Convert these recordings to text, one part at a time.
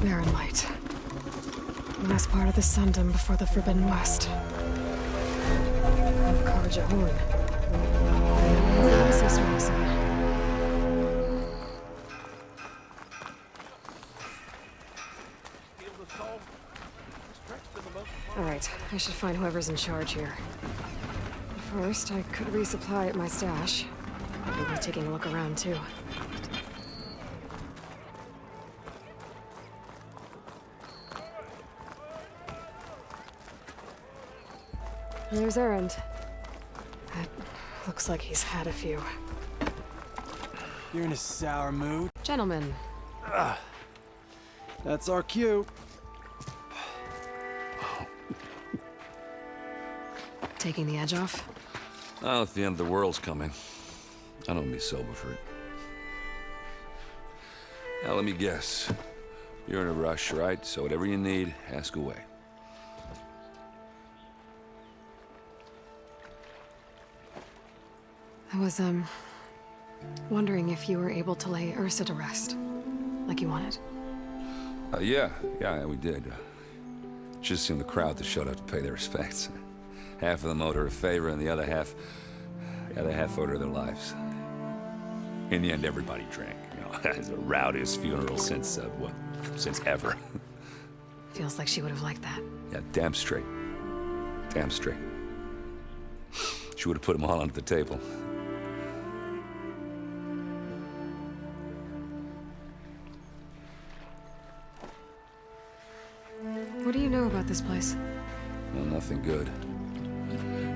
Barren light. Last part of the Sundom before the Forbidden West. Karja Horn. What's the story say? Alright, I should find whoever's in charge here. First, I could resupply at my stash. Maybe taking a look around, too. There's Errand. That looks like he's had a few. You're in a sour mood? Gentlemen. That's our cue. Taking the edge off? Oh, if the end of the world's coming, I don't be sober for it. Now, let me guess. You're in a rush, right? So whatever you need, ask away. I was, wondering if you were able to lay Ursa to rest, like you wanted. Yeah, we did. Just seemed the crowd that showed up to pay their respects. Half of them owed her a favor, and the other half owed her their lives. In the end, everybody drank. You know, it's the rowdiest funeral since ever. Feels like she would have liked that. Yeah, damn straight. Damn straight. She would have put them all onto the table. What do you know about this place? Well, nothing good.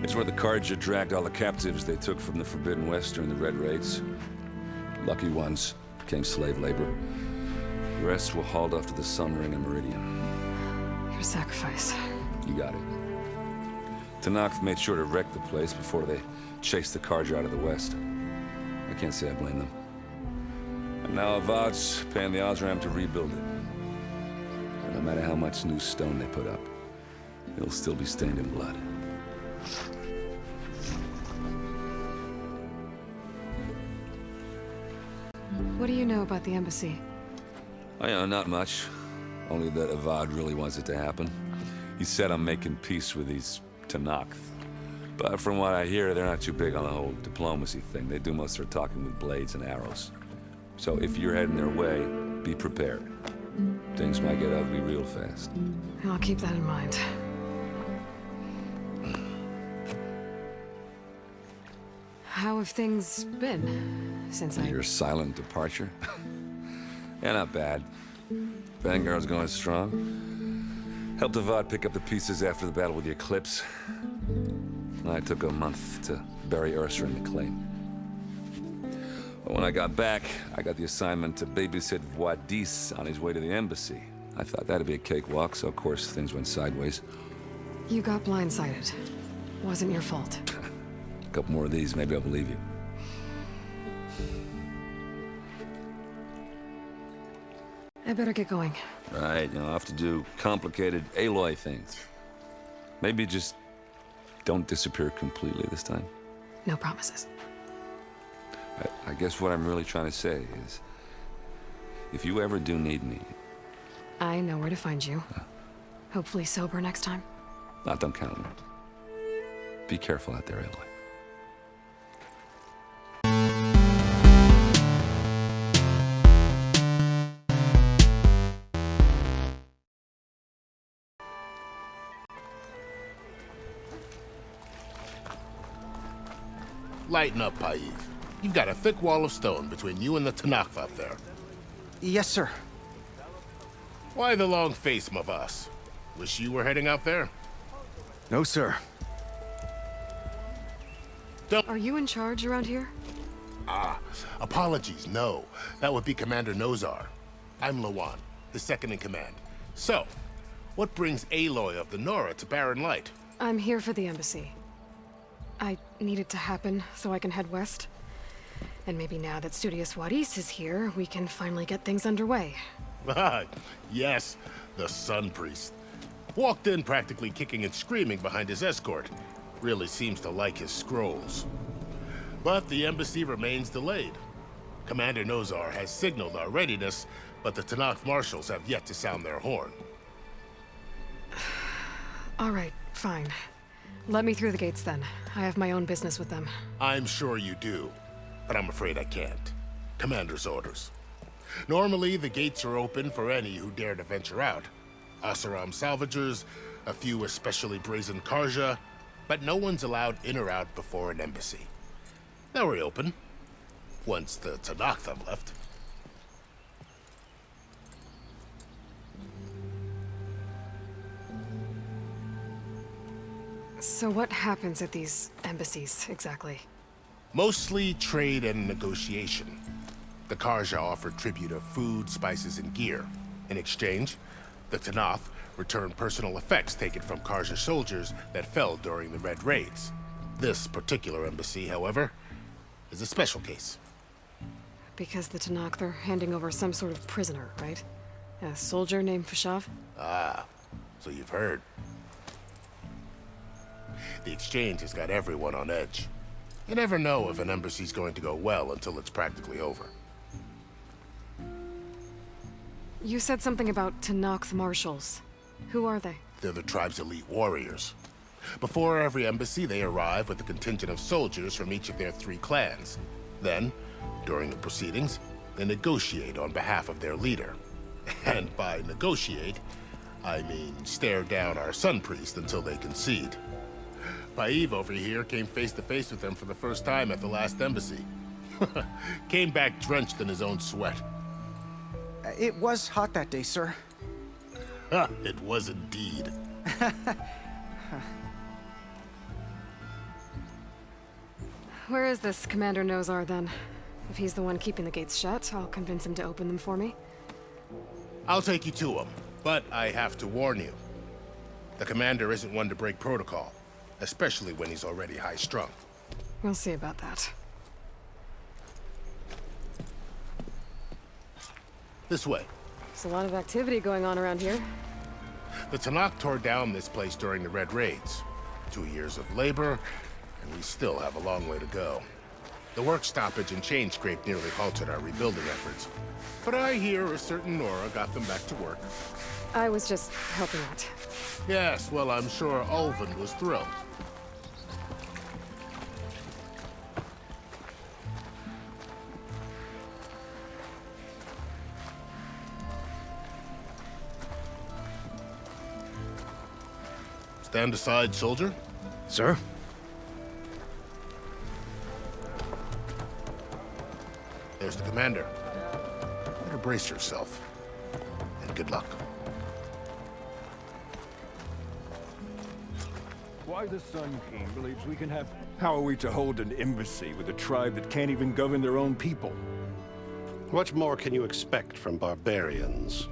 It's where the Karja dragged all the captives they took from the Forbidden West during the Red Raids. Lucky ones became slave labor. The rest were hauled off to the Sun Ring and Meridian. Your sacrifice. You got it. Tanakh made sure to wreck the place before they chased the Karja out of the West. I can't say I blame them. And now Avad's paying the Osram to rebuild it. And no matter how much new stone they put up, it'll still be stained in blood. What do you know about the embassy? Oh, yeah, not much. Only that Avad really wants it to happen. He said I'm making peace with these Tanakh. But from what I hear, they're not too big on the whole diplomacy thing. They do most of their talking with blades and arrows. So if you're heading their way, be prepared. Things might get ugly real fast. I'll keep that in mind. How have things been since Your silent departure? Yeah, not bad. Vanguard's going strong. Helped Avad pick up the pieces after the battle with the Eclipse. I took a month to bury Ursa in the claim. But when I got back, I got the assignment to babysit Wadis on his way to the embassy. I thought that'd be a cakewalk, so of course things went sideways. You got blindsided. Wasn't your fault. A couple more of these, maybe I'll believe you. I better get going. Right, I'll have to do complicated Aloy things. Maybe just don't disappear completely this time. No promises. I guess what I'm really trying to say is, if you ever do need me... I know where to find you. Hopefully sober next time. Don't count on it. Be careful out there, Aloy. Lighten up, Paiv. You've got a thick wall of stone between you and the Tanakh up there. Yes, sir. Why the long face, Mavas? Wish you were heading out there? No, sir. Are you in charge around here? Apologies, no. That would be Commander Nozar. I'm Lawan, the second in command. So, what brings Aloy of the Nora to Barren Light? I'm here for the embassy. I need it to happen so I can head west. And maybe now that Studious Wadis is here, we can finally get things underway. Yes, the Sun Priest. Walked in practically kicking and screaming behind his escort. Really seems to like his scrolls. But the embassy remains delayed. Commander Nozar has signaled our readiness, but the Tanakh marshals have yet to sound their horn. All right, fine. Let me through the gates then. I have my own business with them. I'm sure you do, but I'm afraid I can't. Commander's orders. Normally, the gates are open for any who dare to venture out. Oseram salvagers, a few especially brazen Karja, but no one's allowed in or out before an embassy. They'll reopen, once the Tanakh have left. So what happens at these embassies, exactly? Mostly trade and negotiation. The Karja offer tribute of food, spices, and gear. In exchange, the Tanakh return personal effects taken from Karja soldiers that fell during the Red Raids. This particular embassy, however, is a special case. Because the Tanakh, they're handing over some sort of prisoner, right? A soldier named Fashav? Ah, so you've heard. The exchange has got everyone on edge. You never know if an embassy's going to go well until it's practically over. You said something about Tanakh's marshals. Who are they? They're the tribe's elite warriors. Before every embassy, they arrive with a contingent of soldiers from each of their 3 clans. Then, during the proceedings, they negotiate on behalf of their leader. And by negotiate, I mean stare down our sun priest until they concede. Paiv over here came face to face with them for the first time at the last embassy. Came back drenched in his own sweat. It was hot that day, sir. It was indeed. Where is this Commander Nozar, then? If he's the one keeping the gates shut, I'll convince him to open them for me. I'll take you to him, but I have to warn you. The commander isn't one to break protocol, especially when he's already high-strung. We'll see about that. This way. There's a lot of activity going on around here. The Tanakh tore down this place during the Red Raids. 2 years of labor, and we still have a long way to go. The work stoppage and chain scrape nearly halted our rebuilding efforts. But I hear a certain Nora got them back to work. I was just helping out. Yes, well, I'm sure Ulvin was thrilled. Stand aside, soldier. Sir? There's the commander. Better brace yourself. And good luck. Why the Sun King believes we can have... How are we to hold an embassy with a tribe that can't even govern their own people? What more can you expect from barbarians?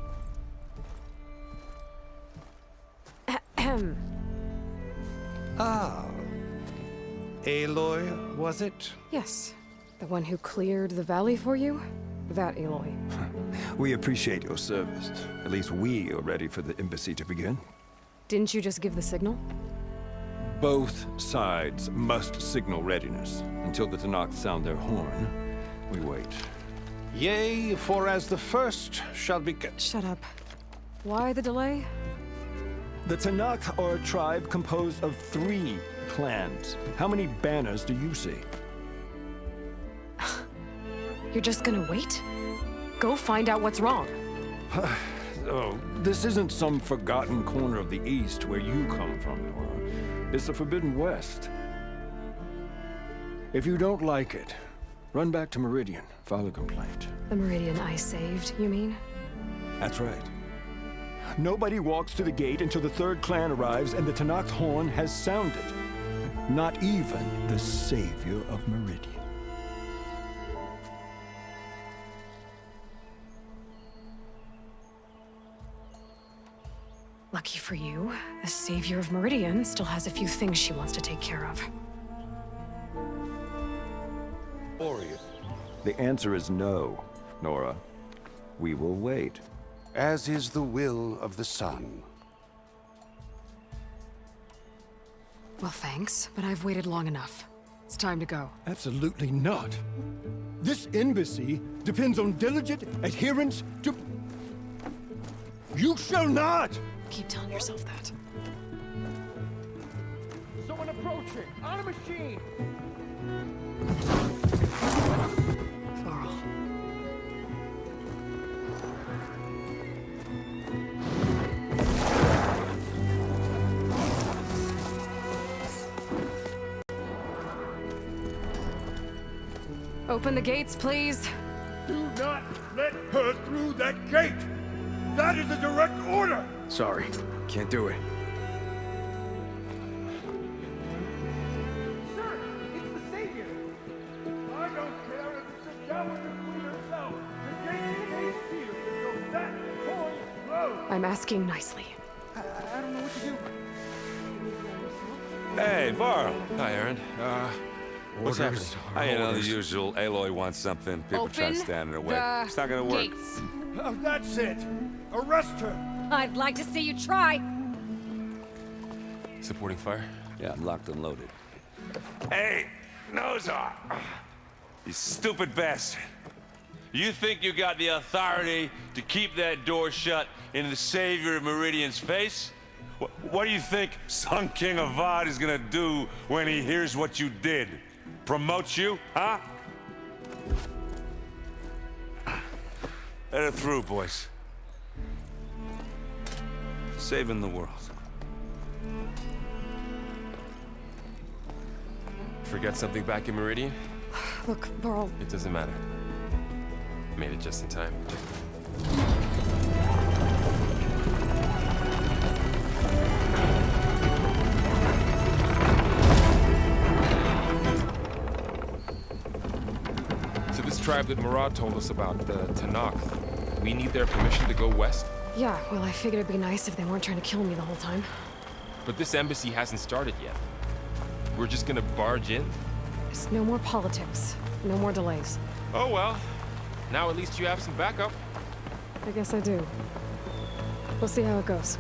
Ah. Aloy, was it? Yes. The one who cleared the valley for you? That Aloy. We appreciate your service. At least we are ready for the embassy to begin. Didn't you just give the signal? Both sides must signal readiness. Until the Tanakh sound their horn, we wait. Yea, for as the first shall be... Shut up. Why the delay? The Tanakh are a tribe composed of 3 clans. How many banners do you see? You're just gonna wait? Go find out what's wrong. Oh, this isn't some forgotten corner of the East where you come from, Nora. It's the Forbidden West. If you don't like it, run back to Meridian, file a complaint. The Meridian I saved, you mean? That's right. Nobody walks to the gate until the 3rd clan arrives and the Tanakh's horn has sounded. Not even the savior of Meridian. Lucky for you, the savior of Meridian still has a few things she wants to take care of. The answer is no, Nora. We will wait. As is the will of the sun. Well, thanks, but I've waited long enough. It's time to go. Absolutely not. This embassy depends on diligent adherence to... You shall not! Keep telling yourself that. Someone approaching! On a machine! Varl. Open the gates, please. Do not let her through that gate! That is a direct order! Sorry, can't do it. Sir, it's the Savior! I don't care if it's the Dowager Queen herself! The gate stays sealed until that horn blows! I'm asking nicely. I don't know what to do. Hey, Varl. Hi, Aaron. What's happening? You know, the usual. Aloy wants something. People try to Open stand in her way. the It's not gonna work. gates. That's it! Arrest her! I'd like to see you try. Supporting fire? Yeah, I'm locked and loaded. Hey, Nozar! You stupid bastard. You think you got the authority to keep that door shut in the Savior of Meridian's face? What do you think Sun King Avad is gonna do when he hears what you did? Promote you, huh? Let her through, boys. Saving the world. Forget something back in Meridian? Look, Varl, It doesn't matter. Made it just in time. So this tribe that Murad told us about, the Tanakh, we need their permission to go west? yeah, well, I figured it'd be nice if they weren't trying to kill me the whole time. But this embassy hasn't started yet. We're just gonna barge in? Just no more politics. No more delays. Oh well. Now at least you have some backup. I guess I do. We'll see how it goes.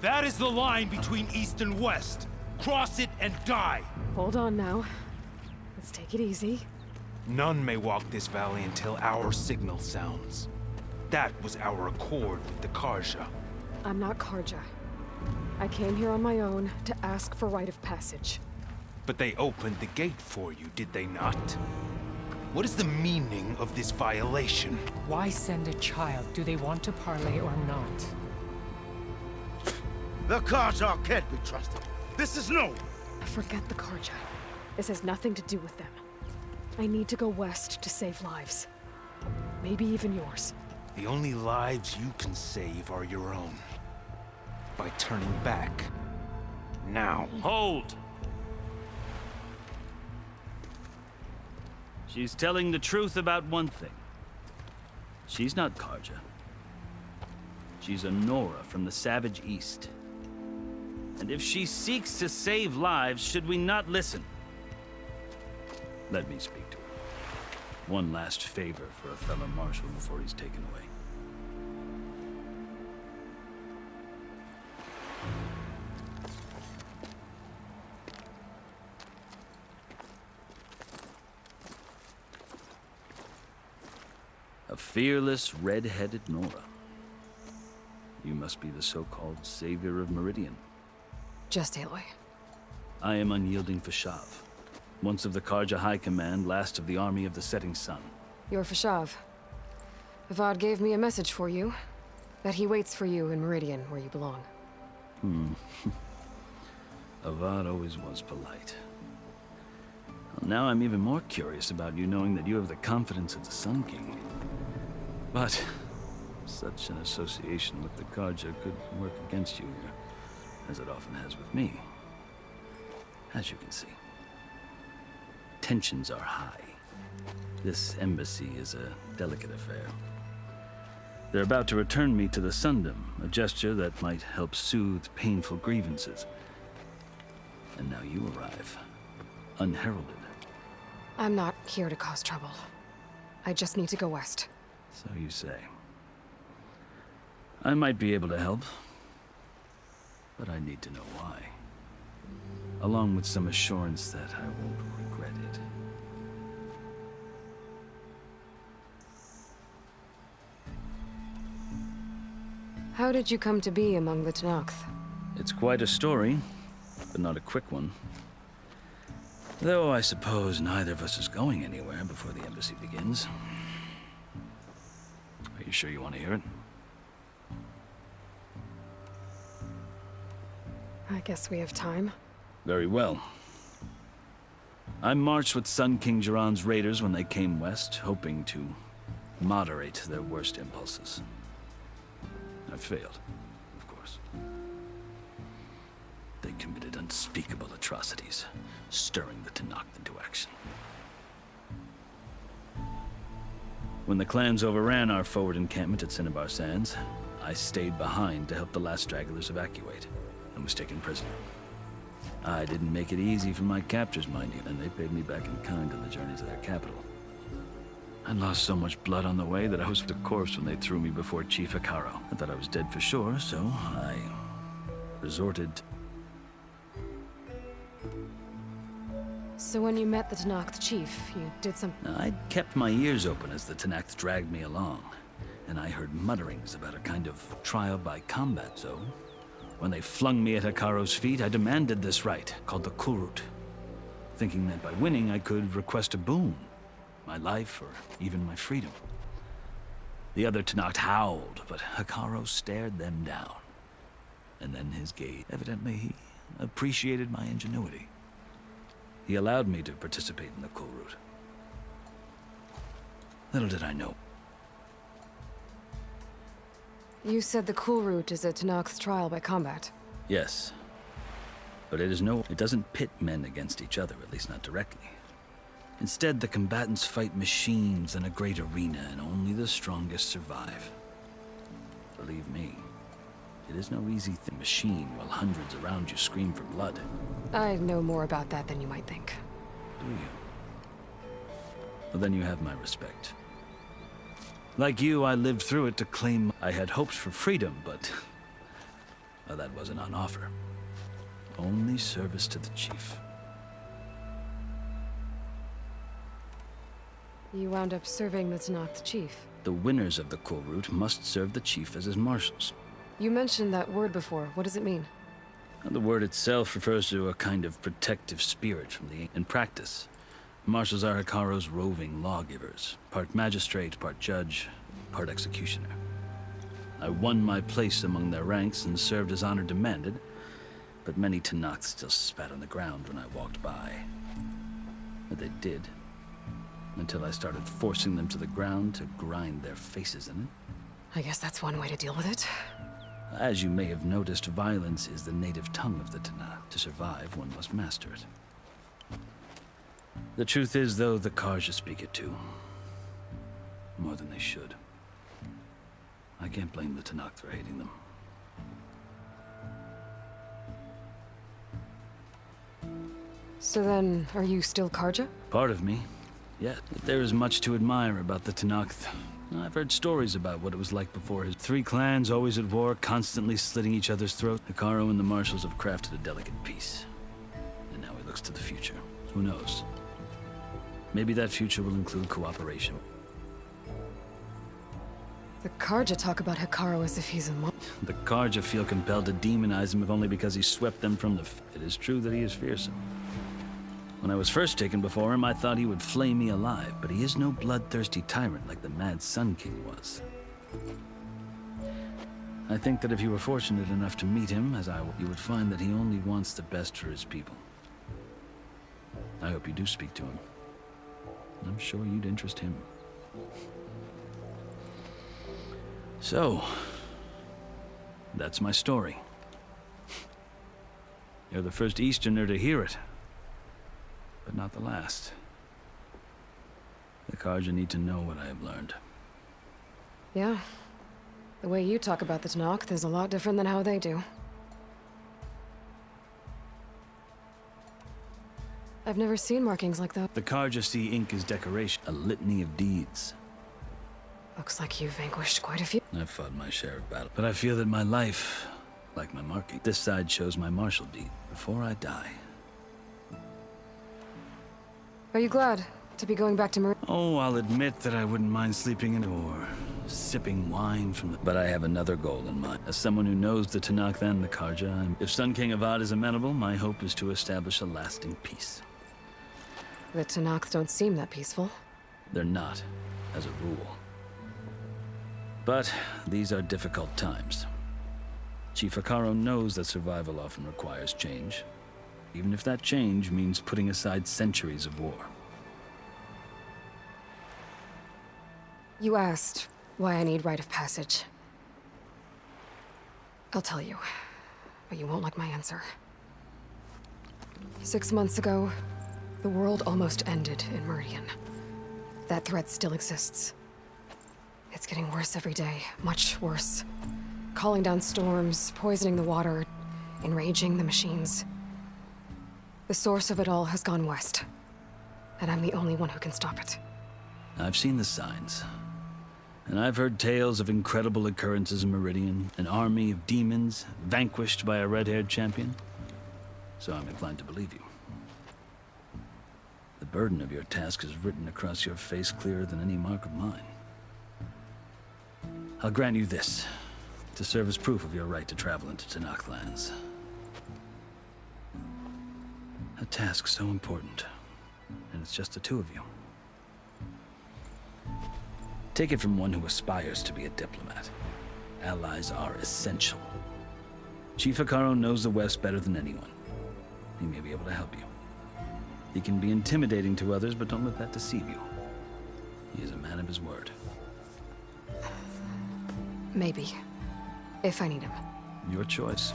That is the line between East and West. Cross it and die. Hold on now. Let's take it easy. None may walk this valley until our signal sounds. That was our accord with the Karja. I'm not Karja. I came here on my own to ask for rite of passage. But they opened the gate for you, did they not? What is the meaning of this violation? Why send a child? Do they want to parley or not? The Karja can't be trusted. This is no. Forget the Karja. This has nothing to do with them. I need to go west to save lives. Maybe even yours. The only lives you can save are your own. By turning back. Now. Hold! She's telling the truth about one thing. She's not Karja. She's a Nora from the Savage East. And if she seeks to save lives, should we not listen? Let me speak to her. One last favor for a fellow marshal before he's taken away. A fearless, red-headed Nora. You must be the so-called savior of Meridian. Just Aloy. I am unyielding Fashav, once of the Karja High Command, last of the army of the setting sun. You're Fashav. Avad gave me a message for you. That he waits for you in Meridian, where you belong. Avad always was polite. Well, now I'm even more curious about you knowing that you have the confidence of the Sun King. But such an association with the Karja could work against you here, as it often has with me. As you can see, tensions are high. This embassy is a delicate affair. They're about to return me to the Sundom, a gesture that might help soothe painful grievances. And now you arrive, unheralded. I'm not here to cause trouble. I just need to go west. So you say. I might be able to help, but I need to know why. Along with some assurance that I won't regret it. How did you come to be among the Tenakth? It's quite a story, but not a quick one. Though I suppose neither of us is going anywhere before the embassy begins. Are you sure you want to hear it? I guess we have time. Very well. I marched with Sun King Jiran's raiders when they came west, hoping to moderate their worst impulses. I failed, of course. They committed unspeakable atrocities, stirring the Tenakth into action. When the clans overran our forward encampment at Cinnabar Sands, I stayed behind to help the last stragglers evacuate, and was taken prisoner. I didn't make it easy for my captors, mind you, and they paid me back in kind on the journey to their capital. I lost so much blood on the way that I was a corpse when they threw me before Chief Hikaru. I thought I was dead for sure, so I resorted. So when you met the Tenakth chief, you did some... I'd kept my ears open as the Tenakth dragged me along, and I heard mutterings about a kind of trial by combat, so... When they flung me at Hikaru's feet, I demanded this right, called the Kulrut, thinking that by winning I could request a boon. My life, or even my freedom. The other Tenakth howled, but Hikaru stared them down. And then his gaze, evidently he appreciated my ingenuity. He allowed me to participate in the Kulrut. Little did I know. You said the Kulrut is a Tenakth's trial by combat. Yes. But it doesn't pit men against each other, at least not directly. Instead, the combatants fight machines in a great arena, and only the strongest survive. Believe me, it is no easy machine while hundreds around you scream for blood. I know more about that than you might think. Do you? Well, then you have my respect. Like you, I lived through it to claim I had hoped for freedom, but... well, that wasn't on offer. Only service to the chief. You wound up serving the Tenakth chief. The winners of the Kulrut must serve the chief as his marshals. You mentioned that word before. What does it mean? The word itself refers to a kind of protective spirit from the... In practice, marshals are Hikaru's roving lawgivers. Part magistrate, part judge, part executioner. I won my place among their ranks and served as honor demanded, but many Tenakth still spat on the ground when I walked by. But they did, until I started forcing them to the ground to grind their faces in it. I guess that's one way to deal with it. As you may have noticed, violence is the native tongue of the Tenakth. To survive, one must master it. The truth is, though, the Karja speak it too. More than they should. I can't blame the Tenakth for hating them. So then, are you still Karja? Part of me, yet. There is much to admire about the Tenakth. I've heard stories about what it was like before his 3 clans, always at war, constantly slitting each other's throats. Hikaru and the marshals have crafted a delicate peace. And now he looks to the future. Who knows? Maybe that future will include cooperation. The Karja talk about Hikaru as if he's a The Karja feel compelled to demonize him if only because he swept them from the... It is true that he is fearsome. When I was first taken before him, I thought he would flay me alive, but he is no bloodthirsty tyrant like the Mad Sun King was. I think that if you were fortunate enough to meet him, as I will, you would find that he only wants the best for his people. I hope you do speak to him. I'm sure you'd interest him. So, that's my story. You're the first Easterner to hear it. But not the last. The Karja need to know what I have learned. Yeah. The way you talk about the Tenakth is a lot different than how they do. I've never seen markings like that. The Karja see ink as decoration, a litany of deeds. Looks like you've vanquished quite a few. I've fought my share of battles, but I feel that my life, like my marking, this side shows my martial deed before I die. Are you glad to be going back to Mer? Oh, I'll admit that I wouldn't mind sleeping in or sipping wine from the... But I have another goal in mind. As someone who knows the Tanakh and the Karja, if Sun King Avad is amenable, my hope is to establish a lasting peace. The Tanakh don't seem that peaceful. They're not, as a rule. But these are difficult times. Chief Akaro knows that survival often requires change, even if that change means putting aside centuries of war. You asked why I need rite of passage. I'll tell you, but you won't like my answer. 6 months ago, the world almost ended in Meridian. That threat still exists. It's getting worse every day, much worse. Calling down storms, poisoning the water, enraging the machines. The source of it all has gone west, and I'm the only one who can stop it. I've seen the signs. And I've heard tales of incredible occurrences in Meridian, an army of demons vanquished by a red-haired champion. So I'm inclined to believe you. The burden of your task is written across your face clearer than any mark of mine. I'll grant you this, to serve as proof of your right to travel into Tanakh lands. A task so important, and it's just the two of you. Take it from one who aspires to be a diplomat. Allies are essential. Chief Akaro knows the West better than anyone. He may be able to help you. He can be intimidating to others, but don't let that deceive you. He is a man of his word. Maybe. If I need him. Your choice.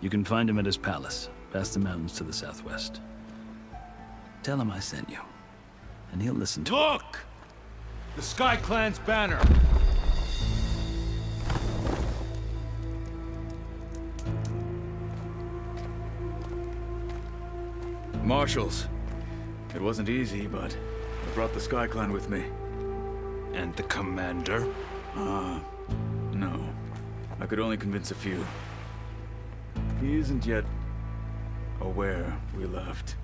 You can find him at his palace, past the mountains to the southwest. Tell him I sent you, and he'll listen to Look! The Sky Clan's banner! Marshals. It wasn't easy, but I brought the Sky Clan with me. And the commander? No. I could only convince a few. He isn't yet aware we left.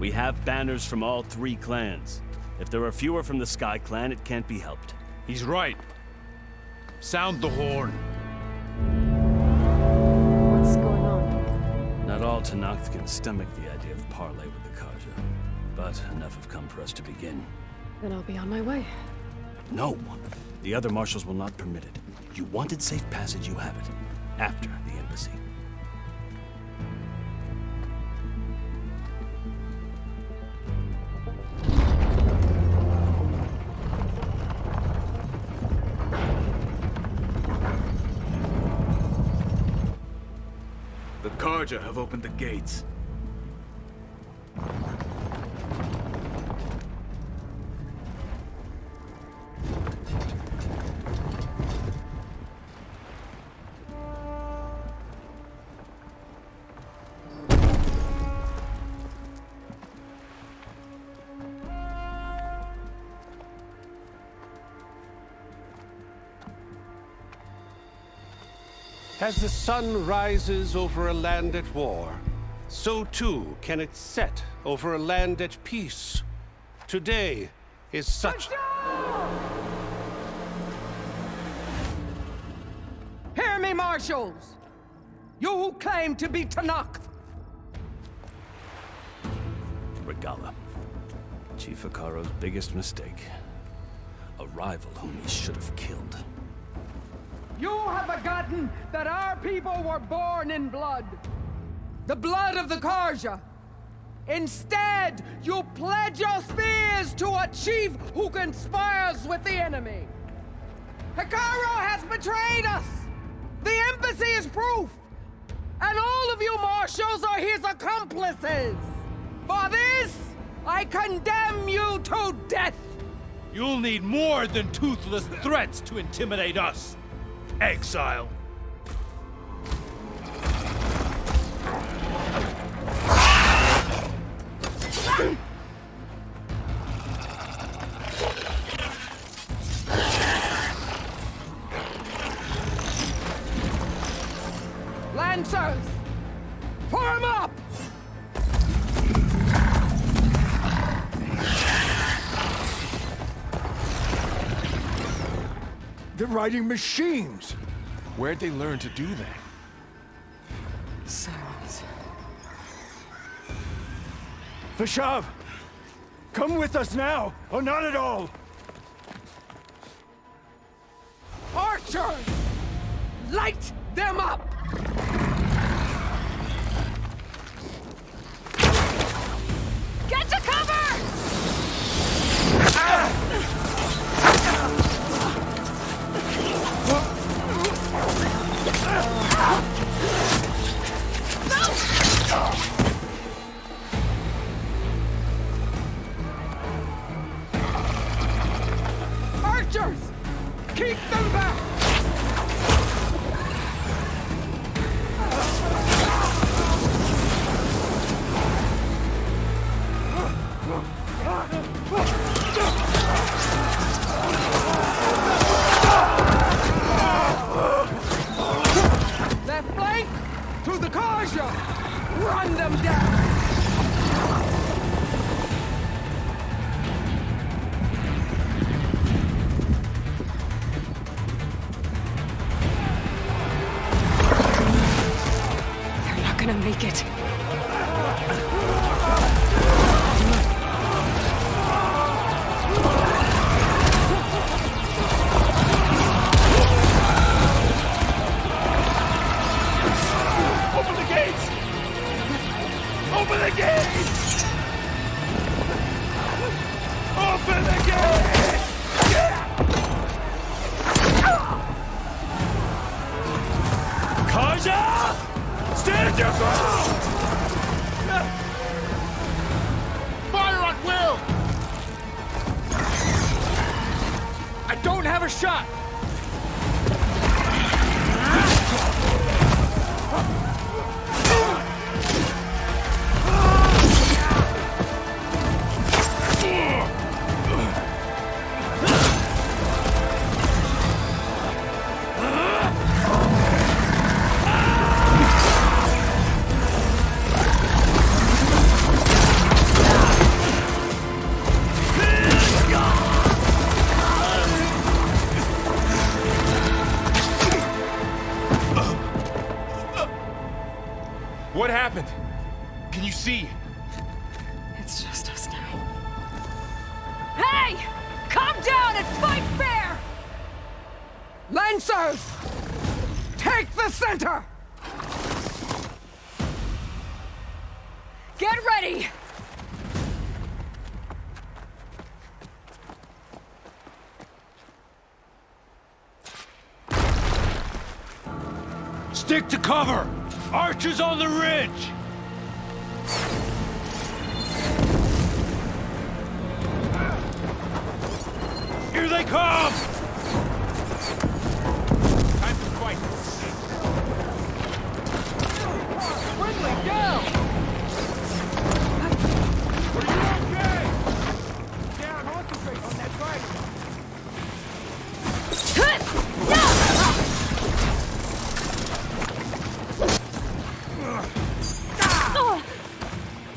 We have banners from all 3 clans. If there are fewer from the Sky Clan, it can't be helped. He's right. Sound the horn. What's going on? Not all Tanakh can stomach the idea of parley with the Karja, but enough have come for us to begin. Then I'll be on my way. No. The other marshals will not permit it. You wanted safe passage, you have it. After the embassy. The Karja have opened the gates. As the sun rises over a land at war, so too can it set over a land at peace. Today is such... Hear me, marshals! You who claim to be Tanakh! Regala. Chief Akaro's biggest mistake. A rival whom he should have killed. You have forgotten that our people were born in blood. The blood of the Karja. Instead, you pledge your spears to a chief who conspires with the enemy. Akaro has betrayed us! The embassy is proof! And all of you marshals are his accomplices! For this, I condemn you to death! You'll need more than toothless threats to intimidate us. Exile. Lancers! Form up! They're riding machines. Where'd they learn to do that? Silence. Vashav, come with us now, or not at all. Archers! Light them up! Get to cover! Archers! Keep them back! Left flank! To the Karja! Run them down! They're not gonna make it. Open the gates! Open the gates! Open the gates! Kaja! Stand your ground! Fire at will! I don't have a shot! What happened? Can you see? It's just us now. Hey! Calm down and fight fair! Lancers! Take the center! Get ready! Stick to cover! Archers on the ridge! Here they come! Time to fight. Friendly, go! Are you okay? Down, concentrate on that fight!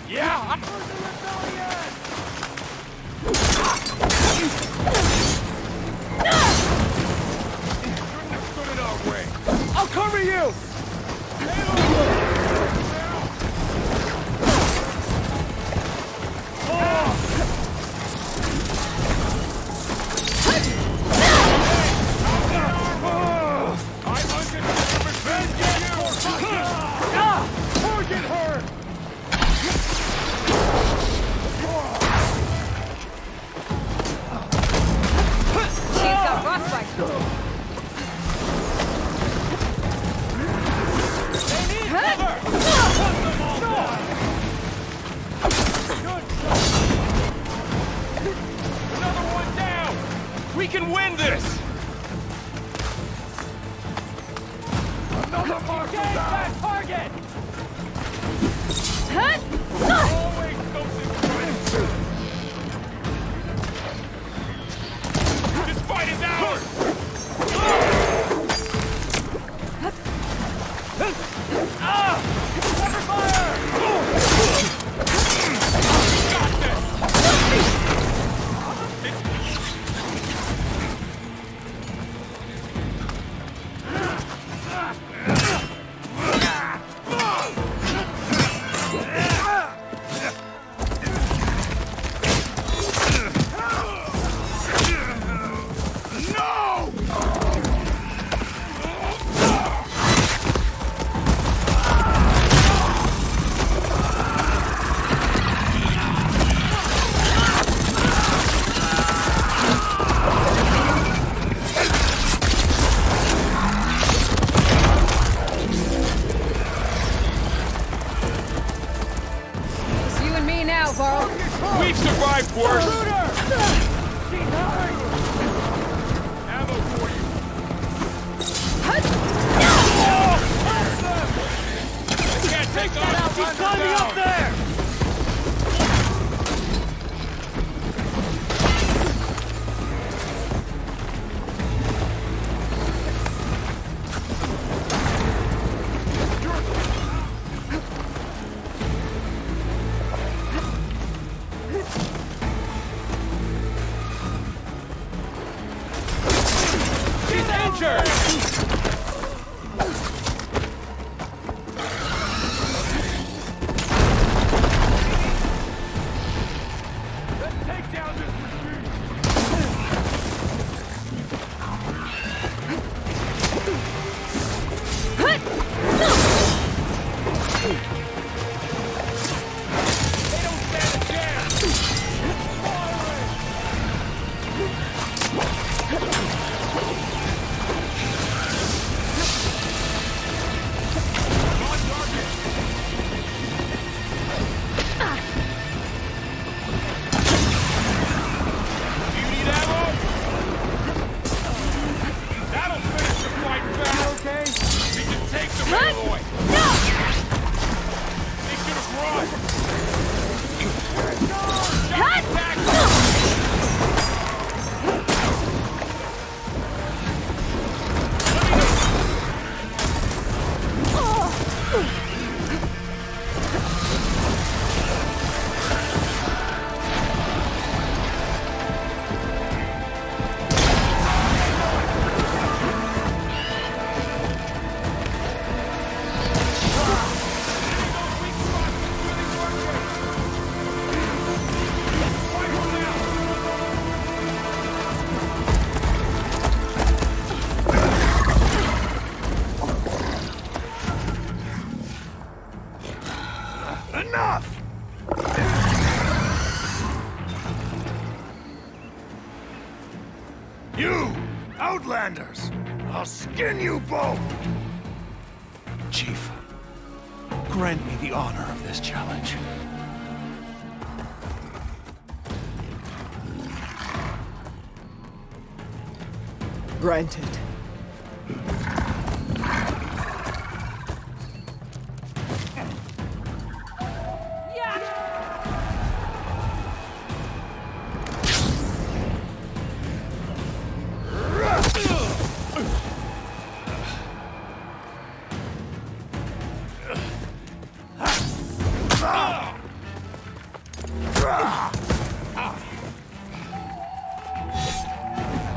Yeah, I'm stood in our way. I'll cover you! Target her! She's got frostbite. Another one down. We can win this. Another mark that target! Always something. We've survived worse! Ammo for you! I can't take off! He's climbing up there! You, Outlanders! I'll skin you both! Chief, grant me the honor of this challenge. Granted.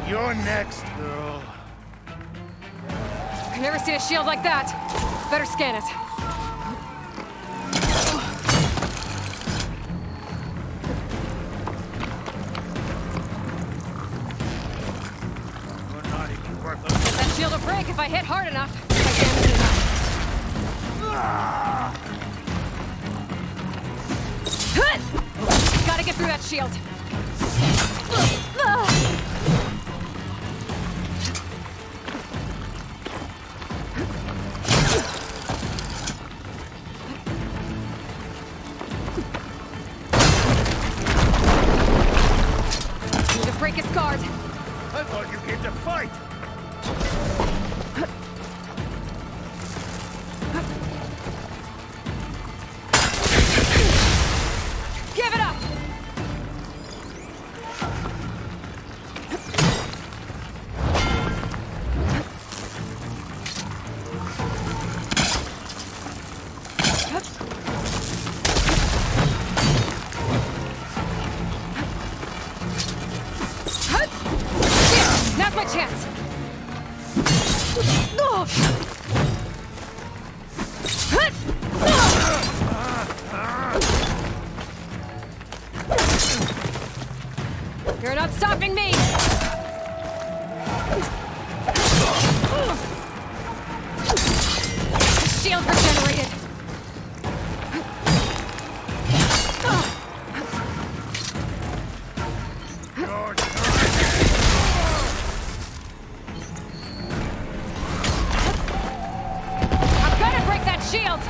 You're next, girl. I've never seen a shield like that. Better scan it. That shield will break if I hit hard enough. If I damage enough. Gotta get through that shield. Need to break his guard. I thought you came to fight! Give it up! Now's my chance! You're not stopping me! Shield regenerated! I'm gonna break that shield!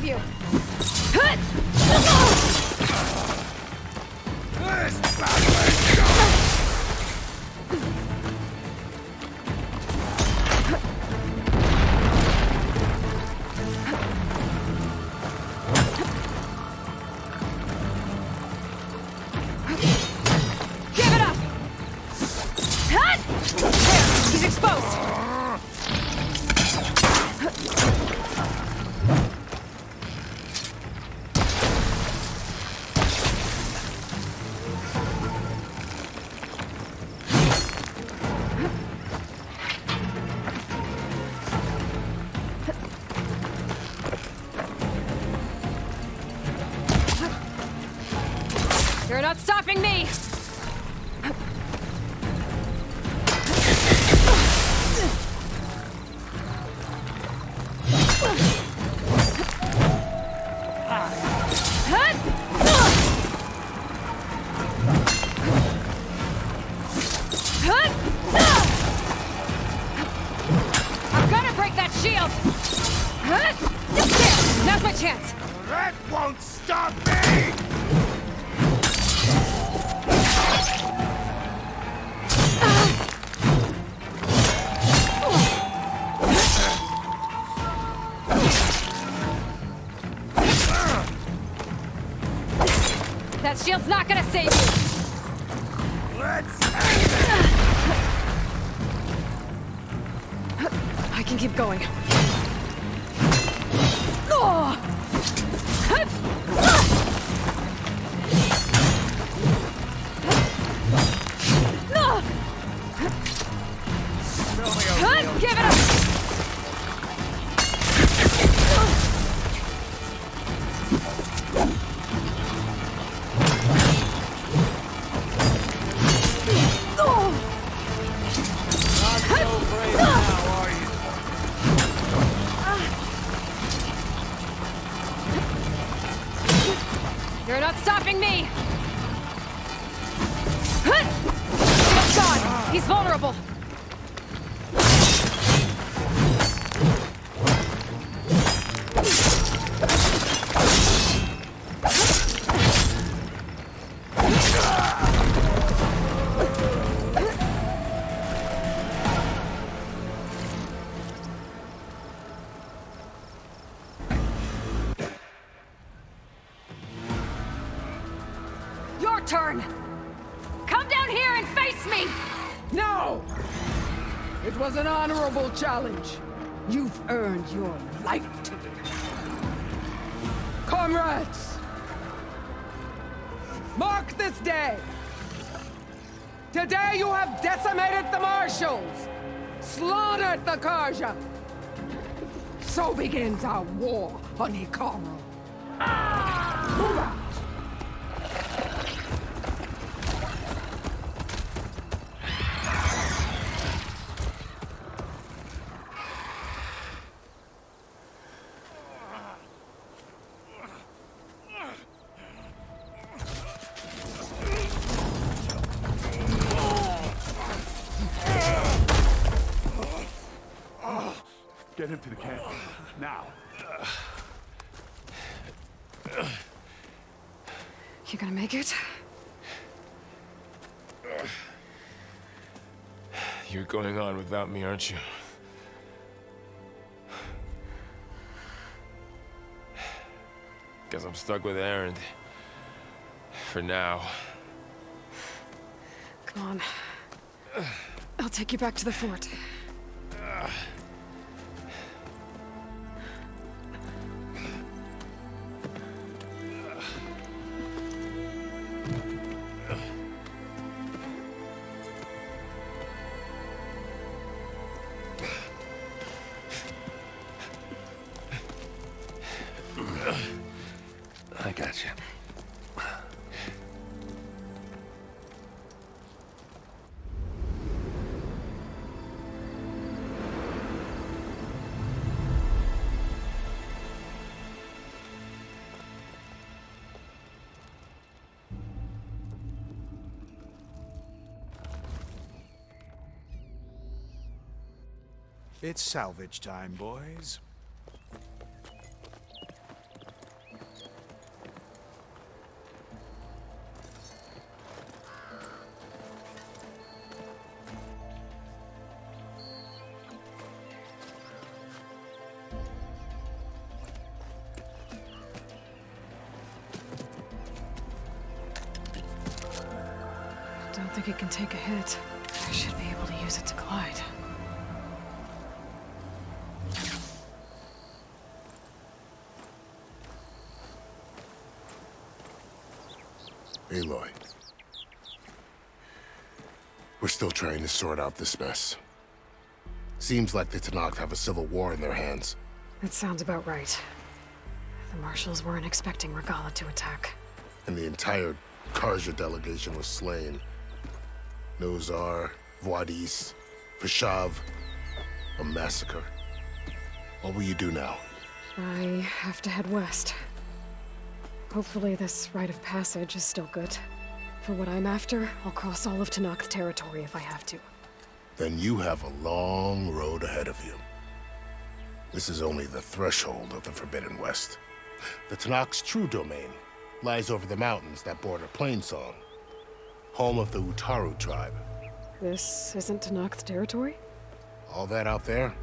save you! Give it up! There, he's exposed! You're not stopping me! I'm gonna break that shield! There! Now's my chance! That won't stop me! That shield's not gonna save you! I can keep going. Give it up! You're not stopping me! Shield's gone! He's vulnerable! Your turn! Come down here and face me! No! It was an honorable challenge. You've earned your life today. Comrades! Mark this day! Today you have decimated the Marshals! Slaughtered the Karja! So begins our war on Hikaru. Move out! Get him to the camp. Now. You gonna make it? You're going on without me, aren't you? Guess I'm stuck with Erend. For now. Come on. I'll take you back to the fort. I got you. It's salvage time, boys. Don't think it can take a hit. I should be able to use it to glide. Aloy. We're still trying to sort out this mess. Seems like the Tenakth have a civil war in their hands. That sounds about right. The Marshals weren't expecting Regala to attack. And the entire Karja delegation was slain. Nozar, Voidis, Vashav, a massacre. What will you do now? I have to head west. Hopefully this rite of passage is still good. For what I'm after, I'll cross all of Tenakth territory if I have to. Then you have a long road ahead of you. This is only the threshold of the Forbidden West. The Tenakth's true domain lies over the mountains that border Plainsong, home of the Utaru tribe. This isn't Tenakth territory? All that out there?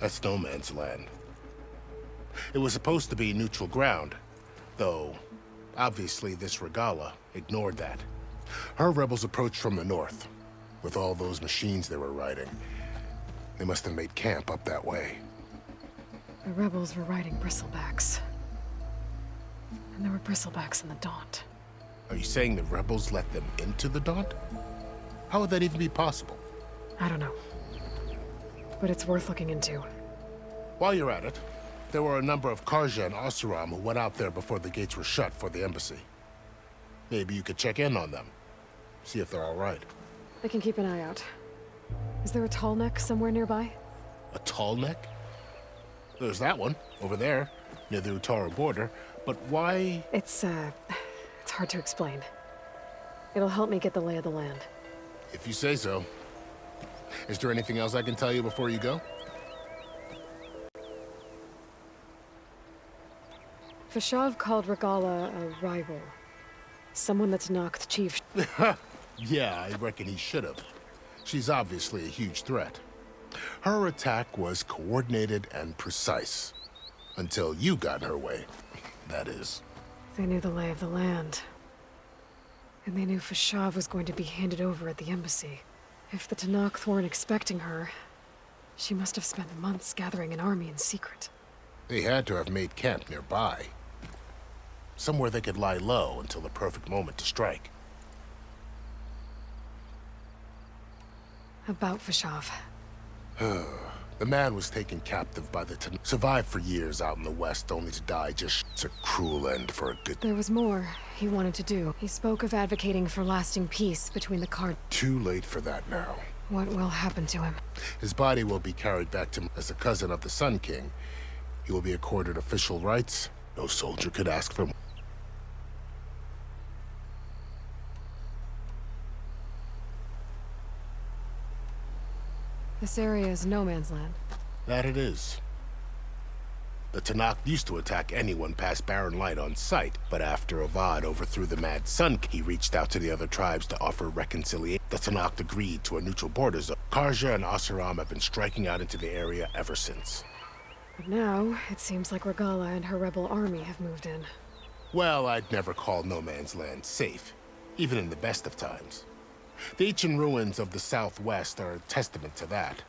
That's no man's land. It was supposed to be neutral ground, though obviously this Regala ignored that. Her rebels approached from the north, with all those machines they were riding. They must have made camp up that way. The rebels were riding bristlebacks. And there were bristlebacks in the Daunt. Are you saying the rebels let them into the Daunt? How would that even be possible? I don't know. But it's worth looking into. While you're at it, there were a number of Karja and Oseram who went out there before the gates were shut for the embassy. Maybe you could check in on them. See if they're all right. I can keep an eye out. Is there a tall neck somewhere nearby? A tall neck? There's that one, over there, near the Utaru border. But why? It's hard to explain. It'll help me get the lay of the land. If you say so. Is there anything else I can tell you before you go? Vashav called Regala a rival. Someone that's Tenakth chief. Yeah, I reckon he should have. She's obviously a huge threat. Her attack was coordinated and precise. Until you got in her way, that is. They knew the lay of the land. And they knew Vashav was going to be handed over at the embassy. If the Tenakth weren't expecting her, she must have spent months gathering an army in secret. They had to have made camp nearby. Somewhere they could lie low until the perfect moment to strike. About Vashav. The man was taken captive by the survived for years out in the west, only to die just it's a cruel end for a good... There was more he wanted to do. He spoke of advocating for lasting peace between the Card... Too late for that now. What will happen to him? His body will be carried back to him as a cousin of the Sun King. He will be accorded official rights. No soldier could ask for more. This area is no man's land. That it is. The Tenakth used to attack anyone past Barren Light on sight, but after Avad overthrew the Mad Sun, he reached out to the other tribes to offer reconciliation. The Tenakth agreed to a neutral border zone. Karja and Oseram have been striking out into the area ever since. But now, it seems like Regala and her rebel army have moved in. Well, I'd never call no man's land safe, even in the best of times. The ancient ruins of the southwest are a testament to that.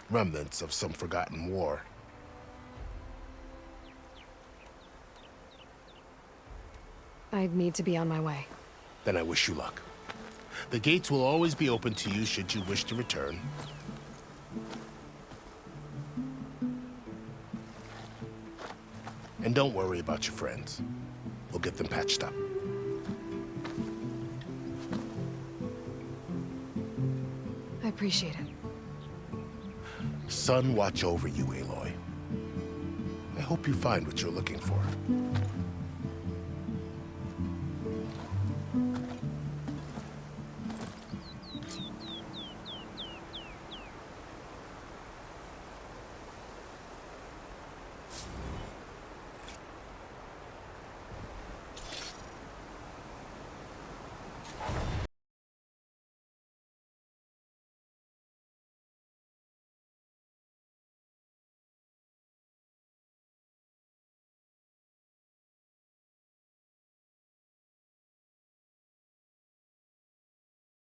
Remnants of some forgotten war. I need to be on my way. Then I wish you luck. The gates will always be open to you should you wish to return. And don't worry about your friends. We'll get them patched up. I appreciate it. Sun watch over you, Aloy. I hope you find what you're looking for.